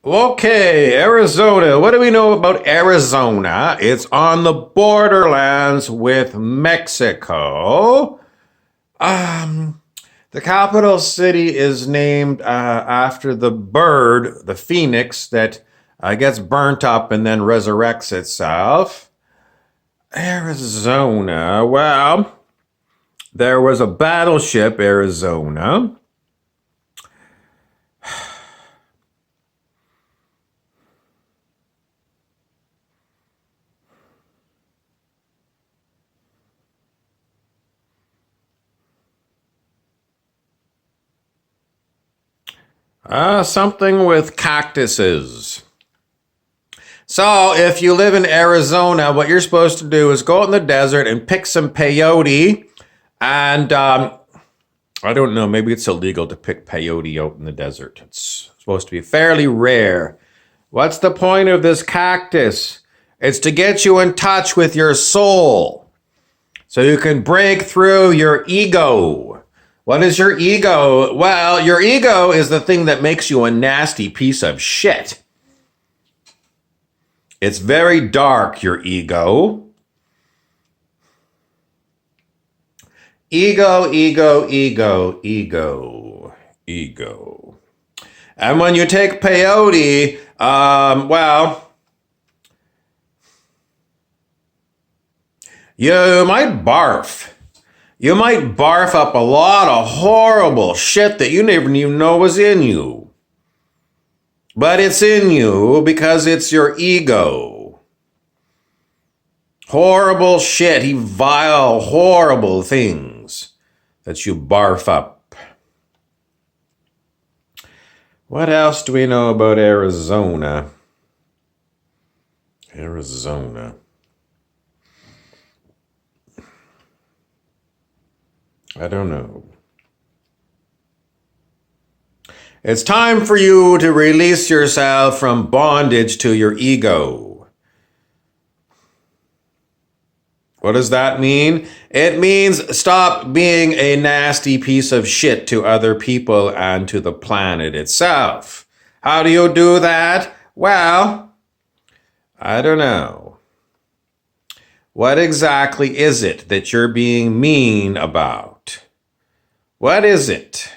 Okay, Arizona. What do we know about Arizona? It's on the borderlands with Mexico. Um, the capital city is named after the bird, the phoenix, that gets burnt up and then resurrects itself. Arizona. Well, there was a battleship, Arizona. Something with cactuses. So, if you live in Arizona, what you're supposed to do is go out in the desert and pick some peyote. And I don't know, maybe it's illegal to pick peyote out in the desert. It's supposed to be fairly rare. What's the point of this cactus? It's to get you in touch with your soul so you can break through your ego. What is your ego? Well, your ego is the thing that makes you a nasty piece of shit. It's very dark, your ego. Ego, ego, ego, ego, ego. And when you take peyote, you might barf. You might barf up a lot of horrible shit that you never even know was in you. But it's in you because it's your ego. Horrible shit, vile, horrible things that you barf up. What else do we know about Arizona? Arizona. I don't know. It's time for you to release yourself from bondage to your ego. What does that mean? It means stop being a nasty piece of shit to other people and to the planet itself. How do you do that? Well, I don't know. What exactly is it that you're being mean about? What is it?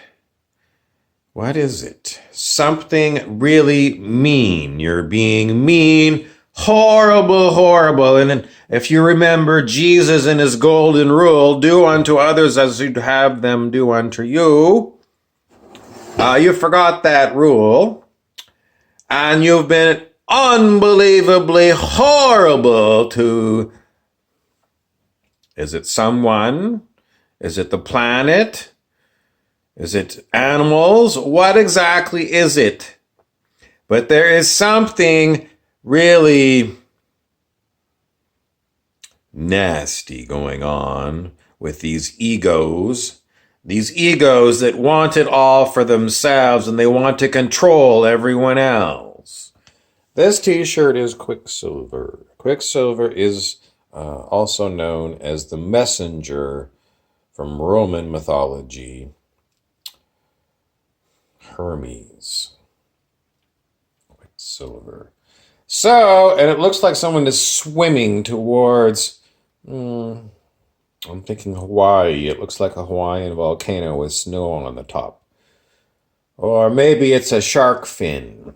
What is it? Something really mean. You're being mean, horrible, horrible. And if you remember Jesus and his golden rule, do unto others as you'd have them do unto you. You forgot that rule. And you've been unbelievably horrible to... Is it someone? Is it the planet? Is it animals? What exactly is it? But there is something really nasty going on with these egos that want it all for themselves and they want to control everyone else. This t-shirt is Quicksilver. Quicksilver is also known as the messenger from Roman mythology. Hermes. Quicksilver. So, and it looks like someone is swimming towards, I'm thinking Hawaii. It looks like a Hawaiian volcano with snow on the top. Or maybe it's a shark fin.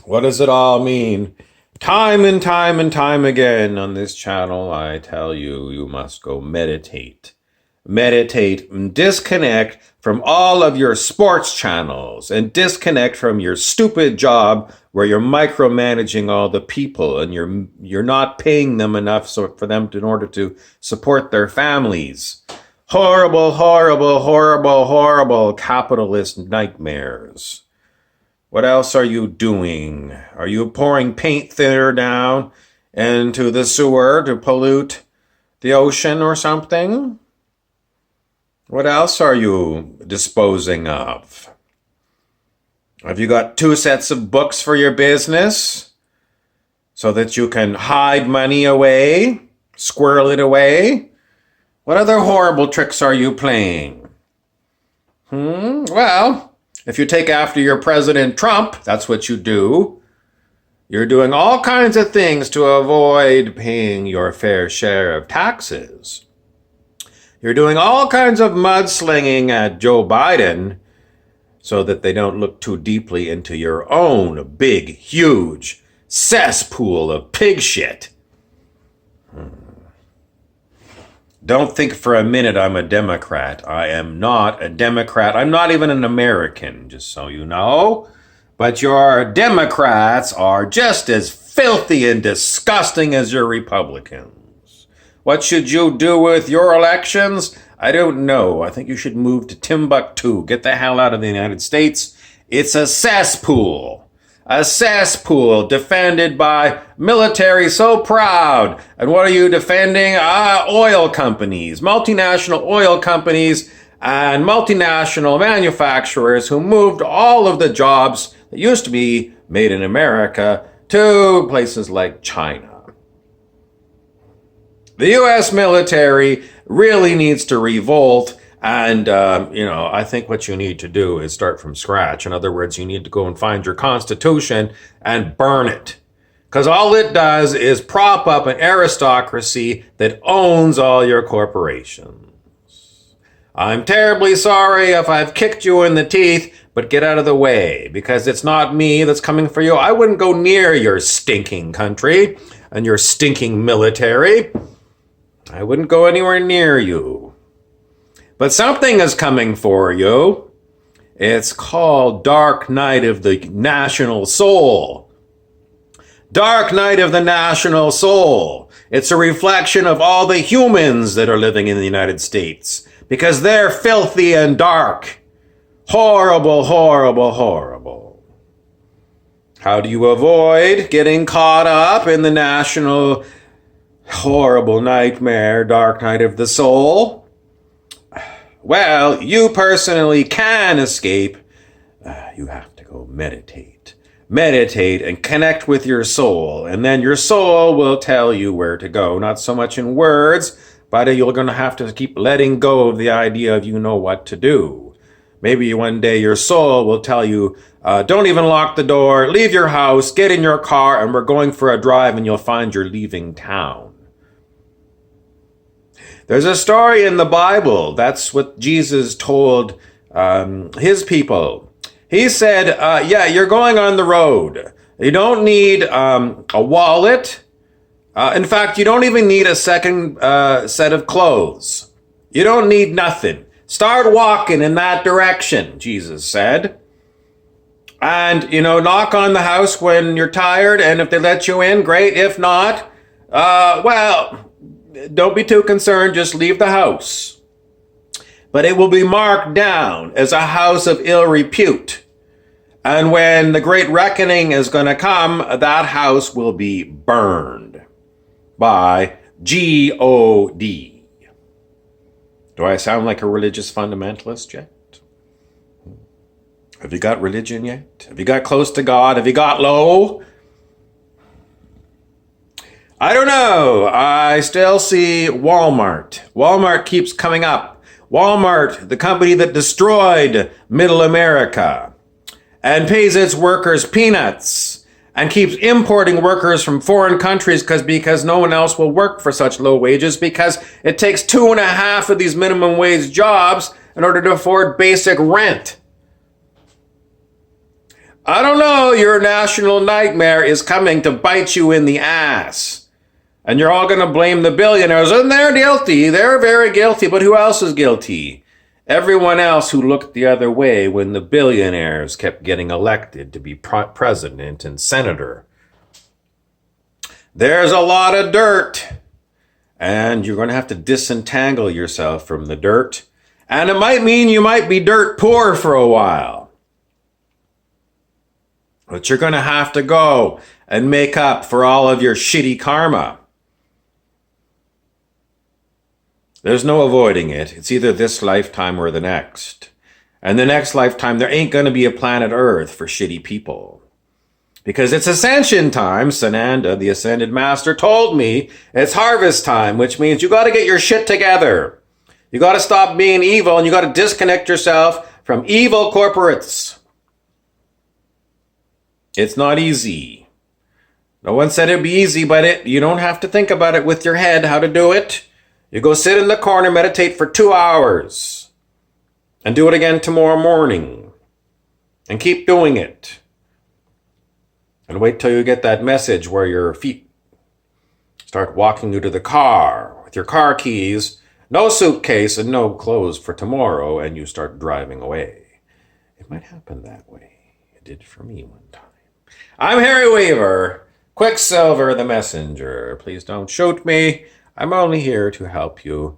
What does it all mean? Time and time and time again on this channel, I tell you, you must go meditate. Meditate and disconnect from all of your sports channels and disconnect from your stupid job where you're micromanaging all the people and you're not paying them enough for them in order to support their families. Horrible, horrible, horrible, horrible capitalist nightmares. What else are you doing? Are you pouring paint thinner down into the sewer to pollute the ocean or something? What else are you disposing of? Have you got 2 sets of books for your business so that you can hide money away, squirrel it away? What other horrible tricks are you playing? Well, If you take after your President Trump, that's what you do. You're doing all kinds of things to avoid paying your fair share of taxes. You're doing all kinds of mudslinging at Joe Biden so that they don't look too deeply into your own big, huge cesspool of pig shit. Don't think for a minute I'm a Democrat. I am not a Democrat. I'm not even an American, just so you know. But your Democrats are just as filthy and disgusting as your Republicans. What should you do with your elections? I don't know. I think you should move to Timbuktu. Get the hell out of the United States. It's a cesspool. A cesspool defended by military so proud. And what are you defending? Oil companies, multinational oil companies and multinational manufacturers who moved all of the jobs that used to be made in America to places like China. The U.S. military really needs to revolt. And, I think what you need to do is start from scratch. In other words, you need to go and find your Constitution and burn it. Because all it does is prop up an aristocracy that owns all your corporations. I'm terribly sorry if I've kicked you in the teeth, but get out of the way, because it's not me that's coming for you. I wouldn't go near your stinking country and your stinking military. I wouldn't go anywhere near you. But something is coming for you. It's called Dark Night of the National Soul. Dark Night of the National Soul. It's a reflection of all the humans that are living in the United States, because they're filthy and dark. Horrible, horrible, horrible. How do you avoid getting caught up in the national horrible nightmare, Dark Night of the Soul? Well, you personally can escape. You have to go meditate. Meditate and connect with your soul. And then your soul will tell you where to go. Not so much in words, but you're going to have to keep letting go of the idea of you know what to do. Maybe one day your soul will tell you, don't even lock the door, leave your house, get in your car, and we're going for a drive, and you'll find you're leaving town. There's a story in the Bible. That's what Jesus told his people. He said, you're going on the road. You don't need a wallet. In fact, you don't even need a second set of clothes. You don't need nothing. Start walking in that direction, Jesus said. And, knock on the house when you're tired, and if they let you in, great. If not, don't be too concerned, just leave the house. But it will be marked down as a house of ill repute. And when the great reckoning is going to come, that house will be burned by G-O-D. Do I sound like a religious fundamentalist yet? Have you got religion yet? Have you got close to God? Have you got low? I don't know. I still see Walmart. Walmart keeps coming up. Walmart, the company that destroyed middle America and pays its workers peanuts and keeps importing workers from foreign countries because no one else will work for such low wages, because it takes 2.5 of these minimum wage jobs in order to afford basic rent. I don't know. Your national nightmare is coming to bite you in the ass. And you're all going to blame the billionaires, and they're guilty. They're very guilty, but who else is guilty? Everyone else who looked the other way when the billionaires kept getting elected to be president and senator. There's a lot of dirt, and you're going to have to disentangle yourself from the dirt. And it might mean you might be dirt poor for a while. But you're going to have to go and make up for all of your shitty karma. There's no avoiding it. It's either this lifetime or the next. And the next lifetime, there ain't going to be a planet Earth for shitty people. Because it's ascension time. Sananda, the ascended master, told me it's harvest time, which means you got to get your shit together. You got to stop being evil, and you got to disconnect yourself from evil corporates. It's not easy. No one said it'd be easy, but you don't have to think about it with your head how to do it. You go sit in the corner, meditate for 2 hours, and do it again tomorrow morning. And keep doing it. And wait till you get that message where your feet start walking you to the car with your car keys, no suitcase, and no clothes for tomorrow, and you start driving away. It might happen that way. It did for me one time. I'm Harry Weaver, Quicksilver the Messenger. Please don't shoot me. I'm only here to help you